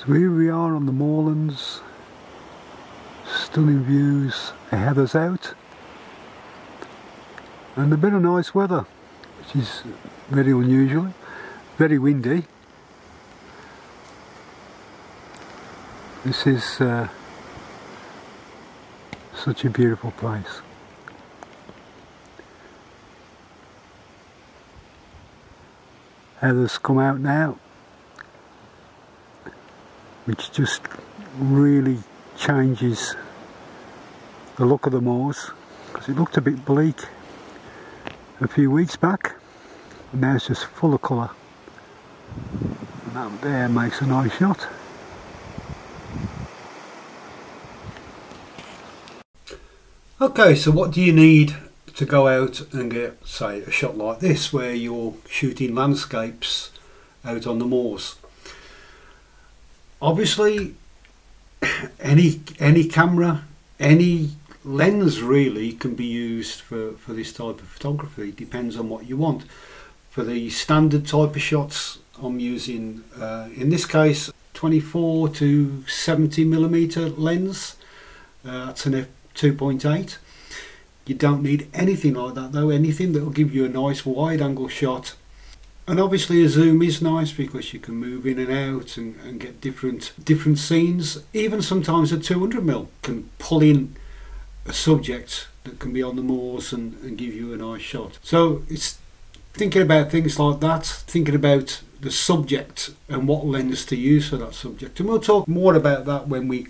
So here we are on the moorlands, stunning views ahead us out, and a bit of nice weather, which is very unusual, very windy. This is such a beautiful place. Heather's come out now, which just really changes the look of the moors, because it looked a bit bleak a few weeks back, and now it's just full of colour, and that there makes a nice shot. Okay, so what do you need to go out and get, say, a shot like this where you're shooting landscapes out on the moors? Obviously, any camera, any lens really can be used for this type of photography. It depends on what you want. For the standard type of shots, I'm using, in this case, 24 to 70mm lens. That's an f2.8. You don't need anything like that though, anything that will give you a nice wide angle shot. And obviously a zoom is nice because you can move in and out and get different scenes. Even sometimes a 200mm can pull in a subject that can be on the moors and give you a nice shot. So it's thinking about things like that, thinking about the subject and what lens to use for that subject. And we'll talk more about that when we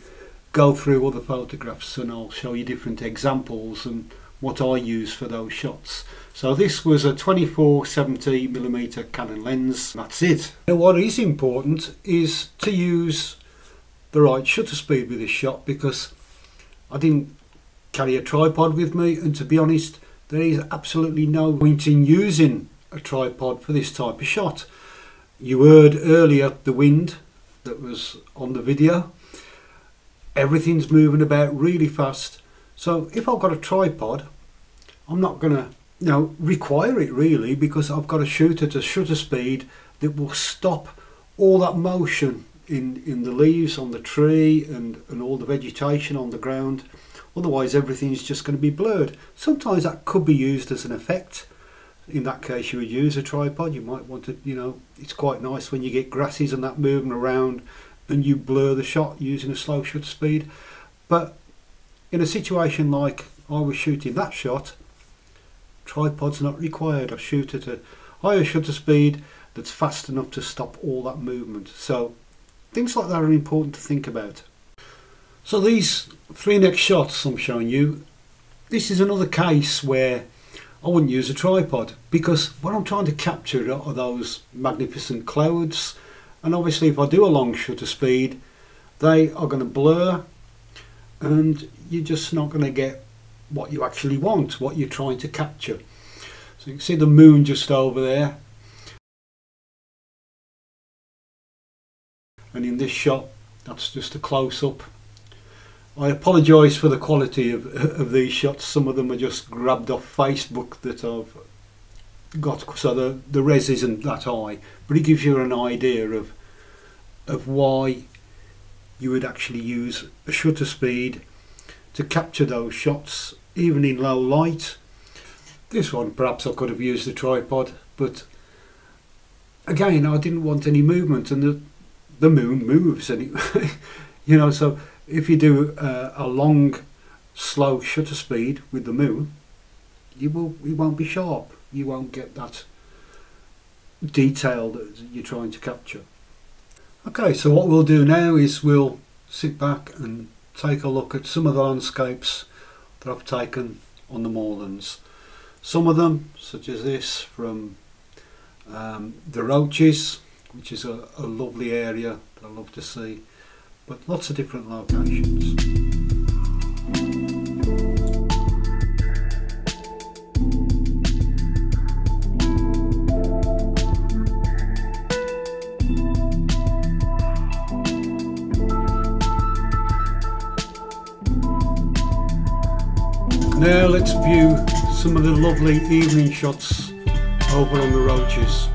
go through other photographs, and I'll show you different examples and what I use for those shots. So this was a 24-70mm Canon lens. That's it. Now what is important is to use the right shutter speed with this shot, because I didn't carry a tripod with me, and to be honest, there is absolutely no point in using a tripod for this type of shot. You heard earlier the wind that was on the video. Everything's moving about really fast. So if I've got a tripod, I'm not going to require it really, because I've got a shooter to shutter speed that will stop all that motion in the leaves on the tree and all the vegetation on the ground. Otherwise everything's just going to be blurred. Sometimes that could be used as an effect. In that case you would use a tripod. You might want to, it's quite nice when you get grasses and that moving around and you blur the shot using a slow shutter speed. But in a situation like I was shooting that shot, tripod's not required. I shoot at a higher shutter speed that's fast enough to stop all that movement. So things like that are important to think about. So these three next shots I'm showing you, this is another case where I wouldn't use a tripod, because what I'm trying to capture are those magnificent clouds, and obviously if I do a long shutter speed they are going to blur and you're just not going to get what you actually want, what you're trying to capture. So you can see the moon just over there, and in this shot that's just a close-up. I apologise for the quality of these shots. Some of them are just grabbed off Facebook that I've got, so the res isn't that high, but it gives you an idea of why you would actually use a shutter speed to capture those shots even in low light. This one perhaps I could have used a tripod, but again I didn't want any movement, and the moon moves anyway. So if you do a long slow shutter speed with the moon, it won't be sharp. You won't get that detail that you're trying to capture. Okay, so what we'll do now is we'll sit back and take a look at some of the landscapes that I've taken on the moorlands. Some of them, such as this, from the Roaches, which is a lovely area that I love to see, but lots of different locations. Now let's view some of the lovely evening shots over on the Roaches.